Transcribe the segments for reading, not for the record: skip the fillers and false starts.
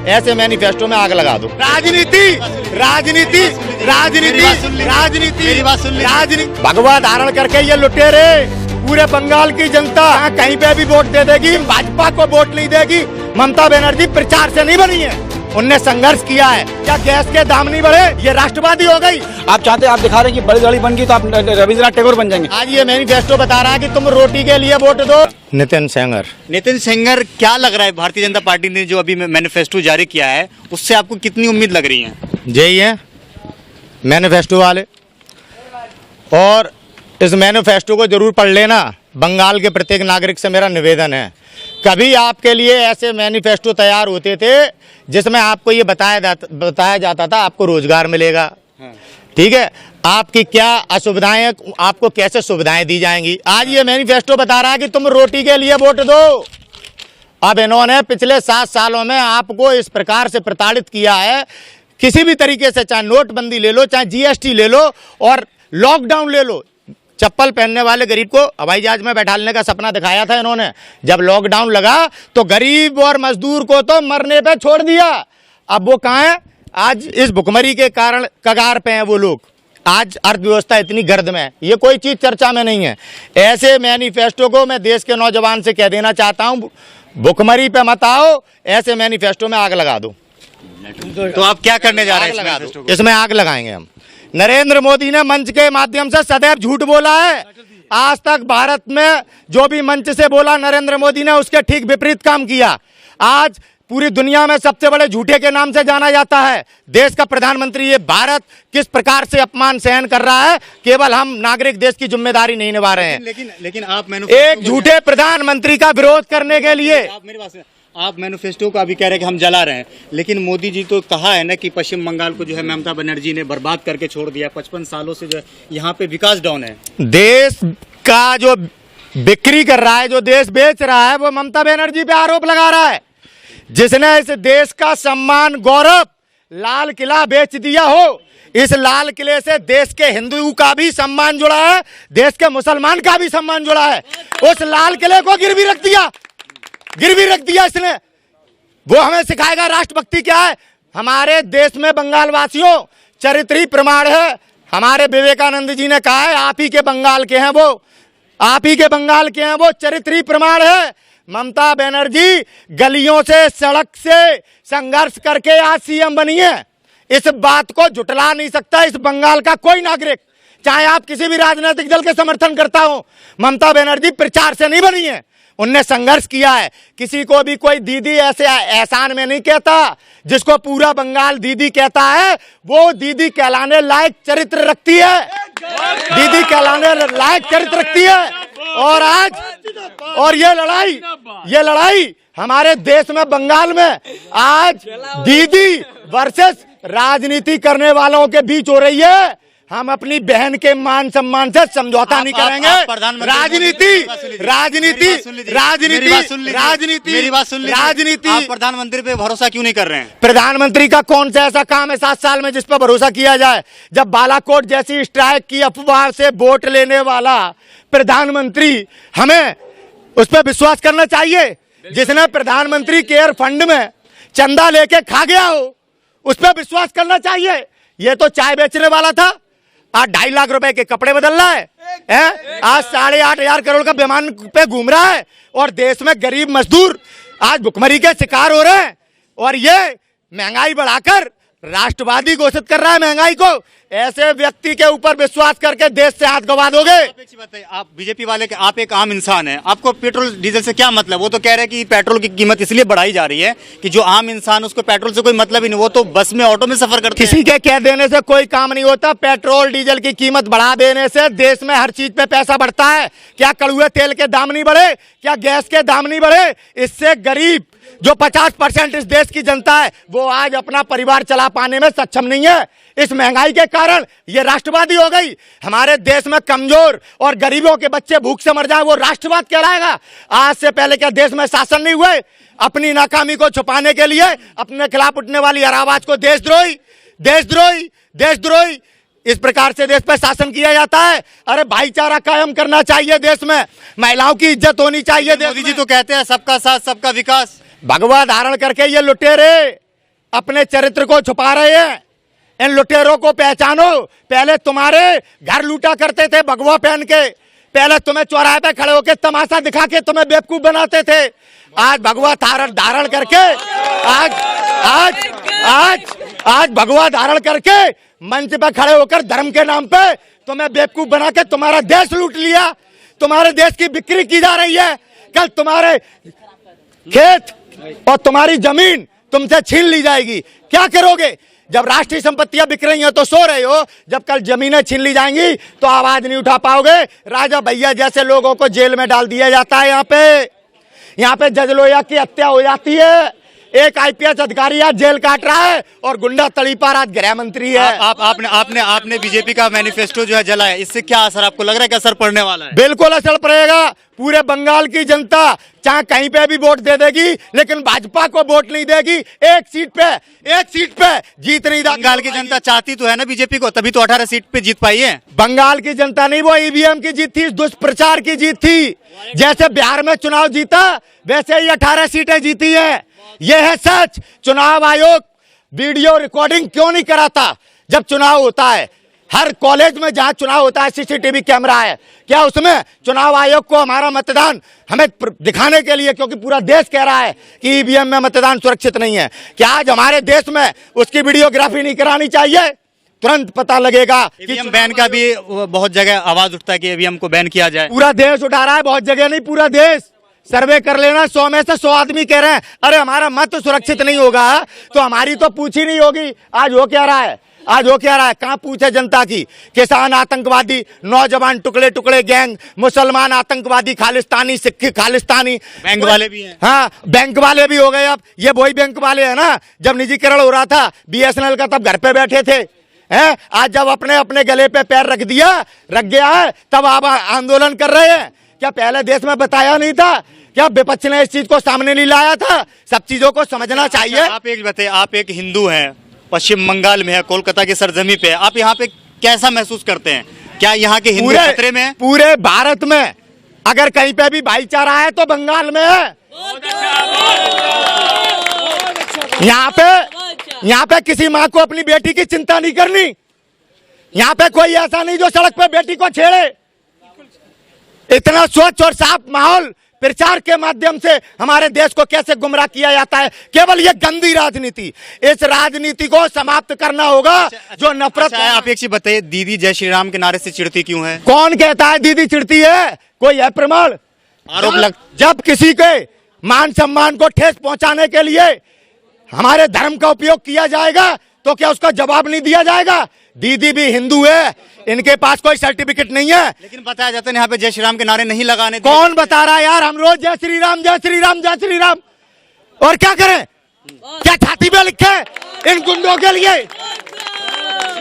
ऐसे मैनिफेस्टो में आग लगा दो। राजनीति राजनीति राजनीति राजनीति राजनीति भगवा धारण करके ये लुटेरे पूरे बंगाल की जनता कहीं पे भी वोट दे देगी, भाजपा को वोट नहीं देगी। ममता बनर्जी प्रचार से नहीं बनी है, उनने संघर्ष किया है। क्या गैस के दाम नहीं बढ़े? ये राष्ट्रवादी हो गई। आप चाहते हैं, आप दिखा रहे हैं कि बड़ी गाड़ी बन गई तो आप रविंद्रनाथ टैगोर बन जाएंगे। आज ये मैनिफेस्टो बता रहा है कि तुम रोटी के लिए वोट दो। नितिन सेंगर, क्या लग रहा है भारतीय जनता पार्टी ने जो अभी मैनिफेस्टो जारी किया है उससे आपको कितनी उम्मीद लग रही है? यही है मैनिफेस्टो वाले, और इस मैनिफेस्टो को जरूर पढ़ लेना। बंगाल के प्रत्येक नागरिक से मेरा निवेदन है, कभी आपके लिए ऐसे मैनिफेस्टो तैयार होते थे जिसमें आपको ये बताया जाता था आपको रोजगार मिलेगा, ठीक है, आपकी क्या असुविधाएं, आपको कैसे सुविधाएं दी जाएंगी। आज ये मैनिफेस्टो बता रहा है कि तुम रोटी के लिए वोट दो। अब इन्होंने पिछले 7 सालों में आपको इस प्रकार से प्रताड़ित किया है, किसी भी तरीके से, चाहे नोटबंदी ले लो, चाहे जीएसटी ले लो और लॉकडाउन ले लो। चप्पल पहनने वाले गरीब को हवाई जहाज में बैठाने का सपना दिखाया था इन्होंने। जब लॉकडाउन लगा तो गरीब और मजदूर को तो मरने पे छोड़ दिया। अब वो कहाँ है? आज इस भुखमरी के कारण कगार पे हैं वो लोग। आज अर्थव्यवस्था इतनी गर्द में है, ये कोई चीज चर्चा में नहीं है। ऐसे मैनिफेस्टो को मैं देश के नौजवान से कह देना चाहता हूँ, भुखमरी पे मत आओ, ऐसे मैनिफेस्टो में आग लगा दो। तो आप क्या करने जा रहे हैं? इसमें आग लगाएंगे हम। नरेंद्र मोदी ने मंच के माध्यम से सदैव झूठ बोला है। आज तक भारत में जो भी मंच से बोला नरेंद्र मोदी ने, उसके ठीक विपरीत काम किया। आज पूरी दुनिया में सबसे बड़े झूठे के नाम से जाना जाता है देश का प्रधानमंत्री। ये भारत किस प्रकार से अपमान सहन कर रहा है, केवल हम नागरिक देश की जिम्मेदारी नहीं निभा रहे हैं। लेकिन आप एक झूठे प्रधानमंत्री का विरोध करने के लिए आप मैनिफेस्टो को अभी कह रहे हैं कि हम जला रहे हैं, लेकिन मोदी जी तो कहा है ना कि पश्चिम बंगाल को जो है ममता बनर्जी ने बर्बाद करके छोड़ दिया। 55 सालों से जो है यहाँ पे विकास डाउन है। देश का जो बिक्री कर रहा है, जो देश बेच रहा है, वो ममता बनर्जी पे आरोप लगा रहा है, जिसने इस देश का सम्मान, गौरव, लाल किला बेच दिया हो। इस लाल किले से देश के हिंदू का भी सम्मान जुड़ा है, देश के मुसलमान का भी सम्मान जुड़ा है। उस लाल किले को गिरवी रख दिया इसने। वो हमें सिखाएगा राष्ट्रभक्ति क्या है। हमारे देश में बंगाल वासियों चरित्र ही प्रमाण है। हमारे विवेकानंद जी ने कहा है, आप ही के बंगाल के हैं वो, आप ही के बंगाल के हैं वो, चरित्र ही प्रमाण है। ममता बनर्जी गलियों से, सड़क से संघर्ष करके आज सीएम बनी है। इस बात को झुटला नहीं सकता इस बंगाल का कोई नागरिक, चाहे आप किसी भी राजनीतिक दल के समर्थन करता हो। ममता बनर्जी प्रचार से नहीं बनी है, उनने संघर्ष किया है। किसी को भी कोई दीदी ऐसे एहसान में नहीं कहता। जिसको पूरा बंगाल दीदी कहता है, वो दीदी कहलाने लायक चरित्र रखती है, दीदी कहलाने लायक चरित्र रखती है। और आज और ये लड़ाई हमारे देश में, बंगाल में आज दीदी वर्सेस राजनीति करने वालों के बीच हो रही है। हम अपनी बहन के मान सम्मान से समझौता नहीं करेंगे। राजनीति आप प्रधानमंत्री पे भरोसा क्यों नहीं कर रहे हैं? प्रधानमंत्री का कौन सा ऐसा काम है 7 साल में जिस पर भरोसा किया जाए? जब बालाकोट जैसी स्ट्राइक की अफवाह से वोट लेने वाला प्रधानमंत्री, हमें उस पर विश्वास करना चाहिए। जिसने प्रधानमंत्री केयर फंड में चंदा लेके खा गया हो, उस पर विश्वास करना चाहिए। ये तो चाय बेचने वाला था, आज 2.5 लाख रुपए के कपड़े बदल रहा है, आज 8,500 करोड़ का विमान पे घूम रहा है, और देश में गरीब मजदूर आज भुखमरी के शिकार हो रहे हैं। और ये महंगाई बढ़ाकर राष्ट्रवादी घोषित कर रहा है महंगाई को। ऐसे व्यक्ति के ऊपर विश्वास करके देश से हाथ गवा दोगे। आप बीजेपी वाले के, आप एक आम इंसान है, आपको पेट्रोल डीजल से क्या मतलब? वो तो कह रहे हैं कि पेट्रोल की कीमत इसलिए बढ़ाई जा रही है कि जो आम इंसान, उसको पेट्रोल से कोई मतलब ही नहीं, वो तो बस में, ऑटो में सफर करते हैं। किसी के कह देने से कोई काम नहीं होता। पेट्रोल डीजल की कीमत बढ़ा देने से देश में हर चीज पे पैसा बढ़ता है। क्या कड़ुए तेल के दाम नहीं बढ़े? क्या गैस के दाम नहीं बढ़े? इससे गरीब जो 50% इस देश की जनता है, वो आज अपना परिवार चला पाने में सक्षम नहीं है। इस महंगाई के कारण ये राष्ट्रवादी हो गई। हमारे देश में कमजोर और गरीबों के बच्चे भूख से मर जाए, वो राष्ट्रवाद कहलाएगा? आज से पहले क्या देश में शासन नहीं हुए? अपनी नाकामी को छुपाने के लिए अपने खिलाफ उठने वाली हर आवाज को देशद्रोही इस प्रकार से देश पर शासन किया जाता है। अरे भाईचारा कायम करना चाहिए देश में, महिलाओं की इज्जत होनी चाहिए। मोदी जी तो कहते हैं सबका साथ सबका विकास। भगवा धारण करके ये लुटेरे अपने चरित्र को छुपा रहे हैं। इन लुटेरों को पहचानो। पहले तुम्हारे घर लूटा करते थे भगवा पहन के, पहले तुम्हें चौराहे पे खड़े होकर तमाशा दिखा के तुम्हें बेवकूफ बनाते थे। आज भगवा धारण करके आज भगवा धारण करके मंच पे खड़े होकर धर्म के नाम पे तुम्हें बेवकूफ बना के तुम्हारा देश लूट लिया। तुम्हारे देश की बिक्री की जा रही है। कल तुम्हारे खेत और तुम्हारी जमीन तुमसे छीन ली जाएगी। क्या करोगे? जब राष्ट्रीय संपत्तियां बिक रही हैं तो सो रहे हो, जब कल जमीनें छीन ली जाएंगी तो आवाज नहीं उठा पाओगे। राजा भैया जैसे लोगों को जेल में डाल दिया जाता है। यहाँ पे जज लोहिया की हत्या हो जाती है। एक आईपीएस अधिकारी आज जेल काट रहा है और गुंडा तड़ीपार आज गृह मंत्री है। आपने बीजेपी का मैनिफेस्टो जो है जलाया, इससे क्या असर आपको लग रहा है कि असर पड़ने वाला है? बिल्कुल असर पड़ेगा। पूरे बंगाल की जनता चाहे कहीं पे भी वोट दे देगी, लेकिन भाजपा को वोट नहीं देगी। एक सीट पे जीत नहीं। बंगाल की जनता चाहती तो है ना बीजेपी को, तभी तो 18 सीट पे जीत पाई है। बंगाल की जनता नहीं, वो ईवीएम की जीत थी, दुष्प्रचार की जीत थी। जैसे बिहार में चुनाव जीता वैसे ही 18 सीटें जीती है। यह है सच। चुनाव आयोग वीडियो रिकॉर्डिंग क्यों नहीं कराता जब चुनाव होता है? हर कॉलेज में जहां चुनाव होता है सीसीटीवी कैमरा है। क्या उसमें चुनाव आयोग को हमारा मतदान हमें दिखाने के लिए, क्योंकि पूरा देश कह रहा है कि ईवीएम में मतदान सुरक्षित नहीं है, क्या आज हमारे देश में उसकी वीडियोग्राफी नहीं करानी चाहिए? तुरंत पता लगेगा। ईवीएम बैन का भी बहुत जगह आवाज उठता है कि ईवीएम को बैन किया जाए। पूरा देश उठा रहा है, बहुत जगह नहीं, पूरा देश। सर्वे कर लेना, 100 में से 100 आदमी कह रहे हैं अरे हमारा मत सुरक्षित नहीं होगा तो हमारी तो पूछ ही नहीं होगी। आज हो क्या रहा है? कहां पूछे जनता की? किसान आतंकवादी, नौजवान टुकड़े टुकड़े गैंग, मुसलमान आतंकवादी, खालिस्तानी, सिख खालिस्तानी, बैंक वाले भी हैं। हाँ, बैंक वाले भी हो गए। अब ये वही बैंक वाले हैं ना, जब निजीकरण हो रहा था बीएसएनएल का तब घर पे बैठे थे हैं। आज जब अपने अपने गले पे पैर रख गया है तब आप आंदोलन कर रहे हैं। क्या पहले देश में बताया नहीं था? क्या विपक्ष ने इस चीज को सामने नहीं लाया था? सब चीजों को समझना चाहिए। आप एक बताइए, आप एक हिंदू हैं, पश्चिम बंगाल में है, कोलकाता की सरजमी पे, आप यहाँ पे कैसा महसूस करते हैं? क्या यहाँ के हिंदू खतरे में हैं? पूरे भारत में अगर कहीं पे भी भाईचारा है तो बंगाल में है। यहाँ पे किसी माँ को अपनी बेटी की चिंता नहीं करनी। यहाँ पे कोई ऐसा नहीं जो सड़क पे बेटी को छेड़े। इतना स्वच्छ और साफ माहौल प्रचार के माध्यम से हमारे देश को कैसे गुमराह किया जाता है? केवल ये गंदी राजनीति, इस राजनीति को समाप्त करना होगा। जो नफरत है। आप एक चीज बताइए, दीदी जय श्री राम के नारे से चिढ़ती क्यों है? कौन कहता है दीदी चिढ़ती है? कोई है प्रमाण? आरोप लग जब किसी के मान सम्मान को ठेस पहुंचाने के लिए हमारे धर्म का उपयोग किया जाएगा तो क्या उसका जवाब नहीं दिया जाएगा? दीदी भी हिंदू है, इनके पास कोई सर्टिफिकेट नहीं है। लेकिन बताया जाता है यहाँ पे जय श्री राम के नारे नहीं लगाने। कौन बता रहा है यार? हम रोज जय श्री राम जय श्री राम जय श्री राम। और क्या करें? क्या छाती पे लिखे इन गुंडों के लिए,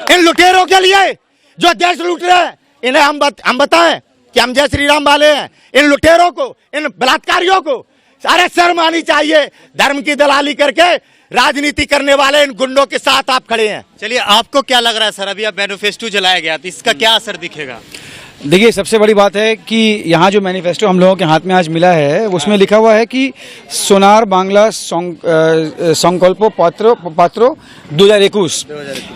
इन लुटेरों के लिए जो देश लूट रहे हैं? इन्हें हम बताएं कि हम जय श्री राम वाले हैं? इन लुटेरों को, इन बलात्कारियों को अरे शर्म आनी चाहिए। धर्म की दलाली करके राजनीति करने वाले इन गुंडों के साथ आप खड़े हैं। चलिए, आपको क्या लग रहा है सर, अभी आप मैनिफेस्टो जलाया गया तो इसका क्या असर दिखेगा? देखिए, सबसे बड़ी बात है कि यहाँ जो मैनिफेस्टो हम लोगों के हाथ में आज मिला है उसमें लिखा हुआ है कि सोनार बांग्ला संकल्प पत्र 2021।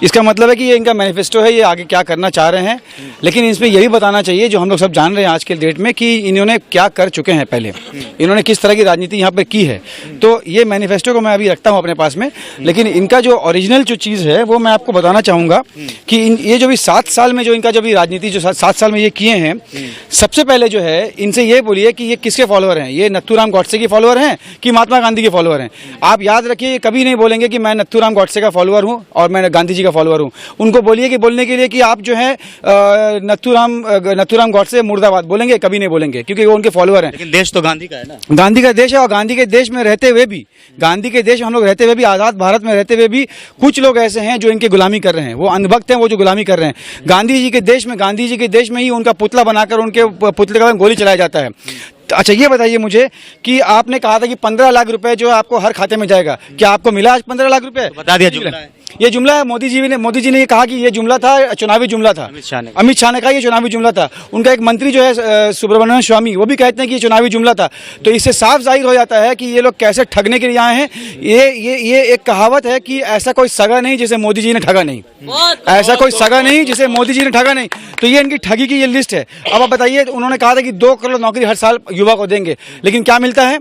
इसका मतलब है कि ये इनका मैनिफेस्टो है, ये आगे क्या करना चाह रहे हैं। लेकिन इसमें यही बताना चाहिए, जो हम लोग सब जान रहे हैं आज के डेट में, कि इन्होंने क्या कर चुके हैं पहले, इन्होंने किस तरह की राजनीति यहाँ पर की है। तो ये मैनिफेस्टो को मैं अभी रखता हूँ अपने पास में, लेकिन इनका जो ओरिजिनल जो चीज़ है वो मैं आपको बताना चाहूँगा कि ये जो भी 7 साल में जो इनका जो भी राजनीति जो 7 साल में ये किए हैं, सबसे पहले जो है इनसे ये बोलिए कि ये किसके फॉलोअर हैं? ये नथुराम गॉडसे के फॉलोअर हैं कि महात्मा गांधी के फॉलोअर हैं? आप याद रखिए, ये कभी नहीं बोलेंगे कि मैं नथुराम गॉडसे का फॉलोअर हूं और मैं गांधी जी का फॉलोअर हूं। उनको बोलिए कि बोलने के लिए कि आप जो है नथुराम गॉडसे मुर्दाबाद बोलेंगे, कभी नहीं बोलेंगे, क्योंकि वो उनके फॉलोअर हैं। लेकिन देश तो गांधी का है ना, गांधी का देश है। और गांधी के देश में रहते हुए भी, गांधी के देश हम लोग रहते हुए भी, आजाद भारत में रहते हुए भी कुछ लोग ऐसे हैं जो इनकी गुलामी कर रहे हैं। वो अंधभक्त हैं, वो जो गुलामी कर रहे हैं। गांधी जी के देश में ही उनका पुतला बनाकर उनके पुतले का गोली चलाया जाता है। अच्छा ये बताइए मुझे कि आपने कहा था कि 15 लाख रुपए जो है आपको हर खाते में जाएगा, क्या आपको मिला आज 15 लाख रुपए? बता दिया जुमला है। ये जुमला है, मोदी जी ने ये कहा कि ये जुमला था, चुनावी जुमला था। अमित शाह ने कहा ये चुनावी जुमला था। उनका एक मंत्री जो है सुब्रमण्यम स्वामी, वो भी कहते हैं कि ये चुनावी जुमला था। तो इससे साफ जाहिर हो जाता है कि ये लोग कैसे ठगने के लिए आए हैं। ये एक कहावत है कि ऐसा कोई सगा नहीं जिसे मोदी जी ने ठगा नहीं, ऐसा कोई सगा नहीं जिसे मोदी जी ने ठगा नहीं। तो ये इनकी ठगी की ये लिस्ट है। अब आप बताइए, उन्होंने कहा था कि 2 करोड़ नौकरी हर साल युवा को देंगे, लेकिन क्या मिलता है?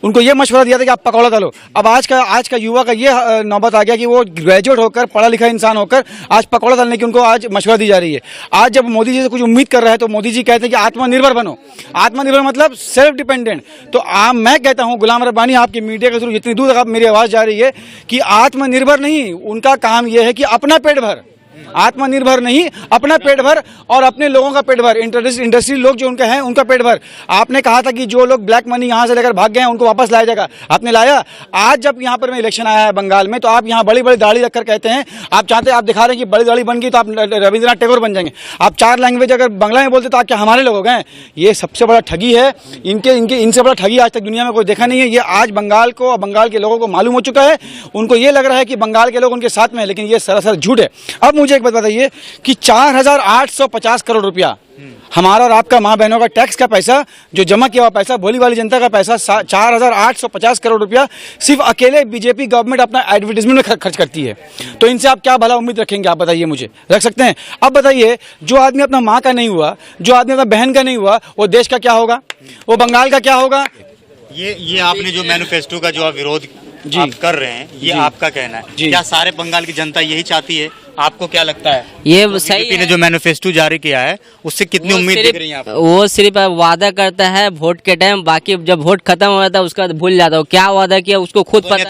उनको ये मशवरा दिया था कि आप पकौड़ा डालो। अब आज का युवा का ये नौबत आ गया कि वो ग्रेजुएट होकर, पढ़ा लिखा इंसान होकर आज पकौड़ा डालने की उनको आज मशवरा दी जा रही है। आज जब मोदी जी से कुछ उम्मीद कर रहा है तो मोदी जी कहते हैं कि आत्मनिर्भर बनो। आत्मनिर्भर मतलब सेल्फ डिपेंडेंट। तो मैं कहता हूँ, गुलाम रब्बानी, आपकी मीडिया के थ्रू जितनी दूर तक मेरी आवाज़ जा रही है कि आत्मनिर्भर नहीं, उनका काम यह है कि अपना पेट भर, आत्मनिर्भर नहीं, अपना पेट भर और अपने लोगों का पेट भर, इंडस्ट्री लोग जो उनके हैं उनका पेट भर। आपने कहा था कि जो लोग ब्लैक मनी यहाँ से लेकर भाग गए हैं उनको वापस लाया जाएगा, आपने लाया। आज जब यहाँ पर में इलेक्शन आया है बंगाल में, तो आप यहाँ बड़ी बड़ी दाढ़ी रखकर कहते हैं, आप चाहते हैं, आप दिखा रहे हैं कि बड़ी दाढ़ी बन गई तो आप रविंद्रनाथ टैगोर बन जाएंगे। आप 4 लैंग्वेज अगर बांग्ला में बोलते तो आप क्या हमारे लोग हो गए? ये सबसे बड़ा ठगी है। इनसे बड़ा ठगी आज तक दुनिया में कोई देखा नहीं है। ये आज बंगाल को और बंगाल के लोगों को मालूम हो चुका है। उनको ये लग रहा है कि बंगाल के लोग उनके साथ में है, लेकिन ये सरासर झूठ है। अब मुझे एक बात बताइए कि 4850 करोड़ रुपया हमारा और आपका माँ बहनों का टैक्स का पैसा, जो जमा किया हुआ पैसा, भोली वाली जनता का पैसा, 4850 करोड़ रुपया सिर्फ अकेले बीजेपी गवर्नमेंट अपना एडवर्टीजमेंट में खर्च करती है। तो इनसे आप क्या भला उम्मीद रखेंगे? आप बताइए मुझे, रख सकते हैं? अब बताइए, जो आदमी अपना माँ का नहीं हुआ, जो आदमी अपना बहन का नहीं हुआ, वो देश का क्या होगा? वो बंगाल का क्या होगा? ये आपने जो मैनिफेस्टो का जो आप विरोध आप कर रहे हैं, ये आपका कहना है, क्या सारे बंगाल की जनता यही चाहती है? आपको क्या लगता है? ये सही बीजेपी ने जो मैनिफेस्टो जारी किया है उससे कितनी उम्मीद दिख रही है आपको? वो सिर्फ वादा करता है वोट के टाइम, बाकी जब वोट खत्म हो जाता है उसका भूल जाता है क्या वादा किया उसको खुद पता।